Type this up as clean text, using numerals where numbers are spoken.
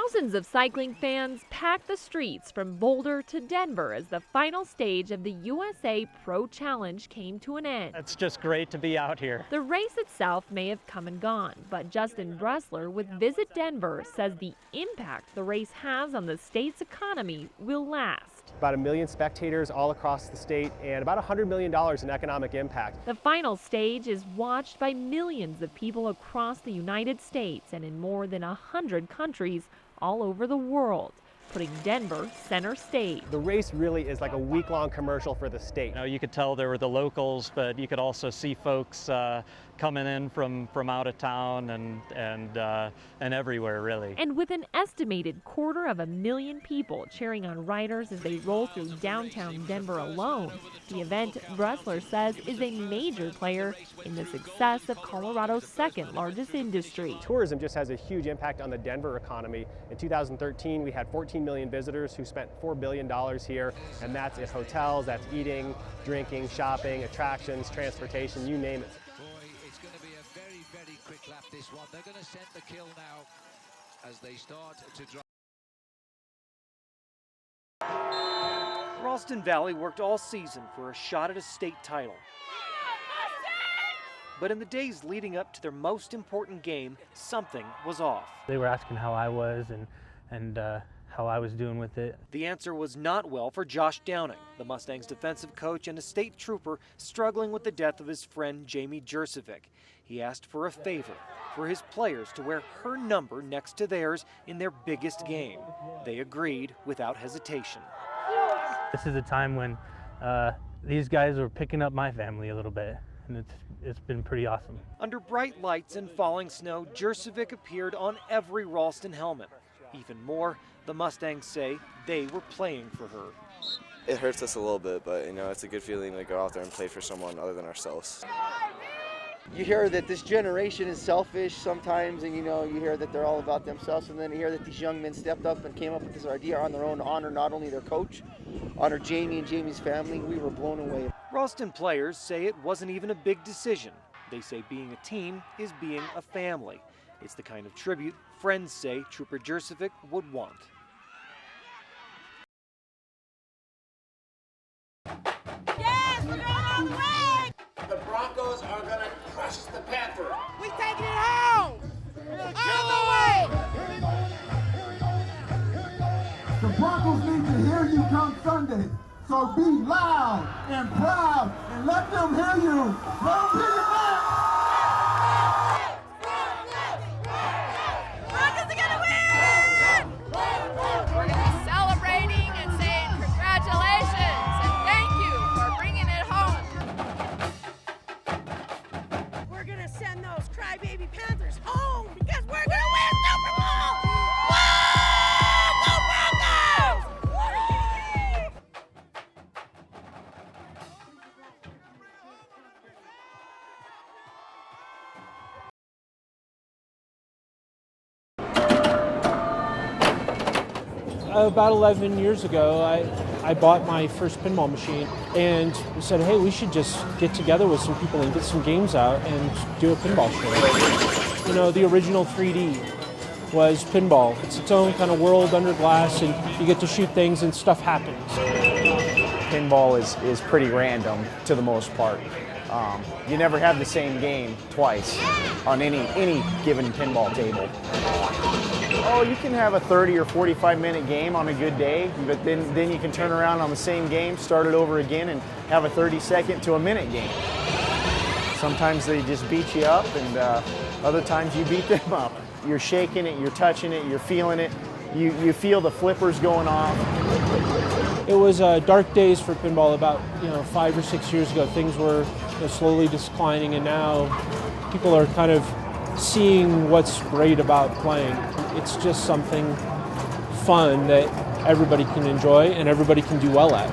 Thousands of cycling fans packed the streets from Boulder to Denver as the final stage of the USA Pro Challenge came to an end. It's just great to be out here. The race itself may have come and gone, but Justin Bressler with Visit Denver says the impact the race has on the state's economy will last. About 1 million spectators all across the state and about $100 million in economic impact. The final stage is watched by millions of people across the United States and in more than 100 countries all over the world, putting Denver center stage. The race really is like a week-long commercial for the state. You could tell there were the locals, but you could also see folks coming in from out of town and everywhere, really. And with an estimated 250,000 people cheering on riders as they roll through downtown Denver alone, the event, Bressler says, is a major player in the success of Colorado's second largest industry. Tourism just has a huge impact on the Denver economy. In 2013, we had 14 million visitors who spent $4 billion here, and that's in hotels, that's eating, drinking, shopping, attractions, transportation, you name it. It's going to be a very, very quick lap, this one. They're going to send the kill now as they start to drive. Ralston Valley worked all season for a shot at a state title. But in the days leading up to their most important game, something was off. They were asking how I was and how I was doing with it. The answer was not well for Josh Downing, the Mustangs defensive coach and a state trooper struggling with the death of his friend Jamie Jurcevic. He asked for a favor, for his players to wear her number next to theirs in their biggest game. They agreed without hesitation. This is a time when these guys are picking up my family a little bit, and it's been pretty awesome. Under bright lights and falling snow, Jurcevic appeared on every Ralston helmet. Even more, the Mustangs say they were playing for her. It hurts us a little bit, but it's a good feeling to go out there and play for someone other than ourselves. You hear that this generation is selfish sometimes, and you hear that they're all about themselves, and then you hear that these young men stepped up and came up with this idea on their own to honor not only their coach, honor Jamie and Jamie's family. We were blown away. Ralston players say it wasn't even a big decision. They say being a team is being a family. It's the kind of tribute friends say Trooper Jurcevic would want. Yes, we're going all the way! The Broncos are going to crush the Panthers. We taking it home! All the way! The Broncos need to hear you come Sunday. So be loud and proud and let them hear you. Let them hear you now. Broncos are gonna win! We're gonna be celebrating and saying congratulations and thank you for bringing it home. We're gonna send those crybaby Panthers home because we're gonna win Super Bowl! Woo! Go Broncos! About 11 years ago, I bought my first pinball machine and said, hey, we should just get together with some people and get some games out and do a pinball show. The original 3D was pinball. It's its own kind of world under glass, and you get to shoot things and stuff happens. Pinball is pretty random to the most part. You never have the same game twice on any given pinball table. Oh, you can have a 30 or 45-minute game on a good day, but then you can turn around on the same game, start it over again, and have a 30-second to a minute game. Sometimes they just beat you up, and other times you beat them up. You're shaking it, you're touching it, you're feeling it. You feel the flippers going off. It was dark days for pinball about 5 or 6 years ago. Things were slowly declining, and now people are kind of seeing what's great about playing. It's just something fun that everybody can enjoy and everybody can do well at.